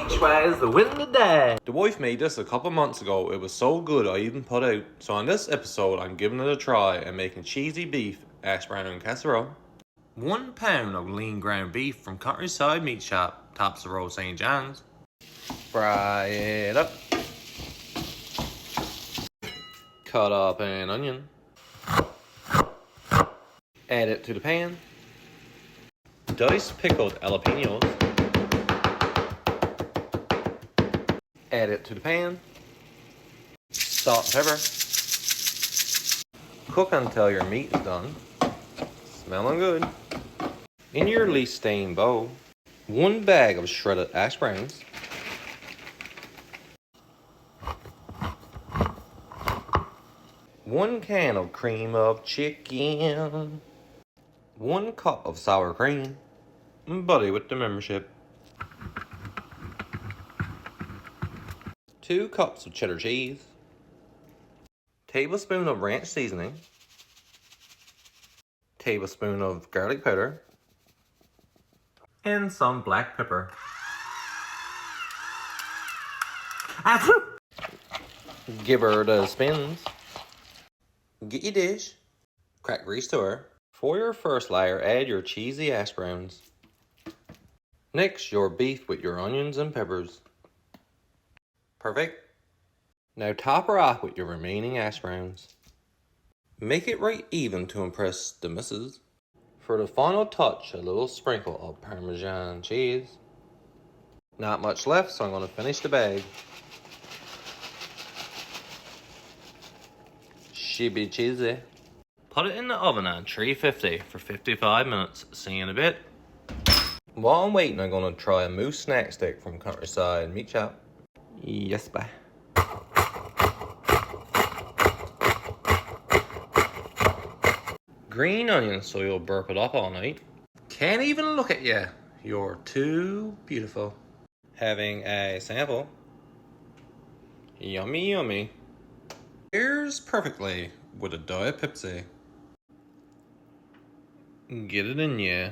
Which way is the wind today? The wife made this a couple months ago. It was so good I even put out. So on this episode I'm giving it a try and making cheesy beef hash brown and casserole. 1 pound of lean ground beef from Countryside Meat Shop, tops of Road St. John's. Fry it up. Cut up an onion. Add it to the pan. Diced pickled jalapenos. Add it to the pan. Salt and pepper. Cook until your meat is done. Smelling good. In your least stained bowl, 1 bag of shredded hash browns. 1 can of cream of chicken. 1 cup of sour cream. Buddy with the membership. 2 cups of cheddar cheese. Tablespoon of ranch seasoning. Tablespoon of garlic powder. And some black pepper. Give her the spins. Get your dish. Crack grease to her. For your first layer, add your cheesy hash browns. Next, your beef with your onions and peppers. Perfect. Now top her off with your remaining hash browns. Make it right even to impress the missus. For the final touch, a little sprinkle of Parmesan cheese. Not much left, so I'm going to finish the bag. She be cheesy. Put it in the oven on 350 for 55 minutes. See you in a bit. While I'm waiting, I'm going to try a moose snack stick from Countryside Meat Shop. Yes, bye. Green onion so you'll burp it up all night. Can't even look at you. You're too beautiful. Having a sample. Yummy, yummy. Pairs perfectly with a Diet Pepsi. Get it in ya.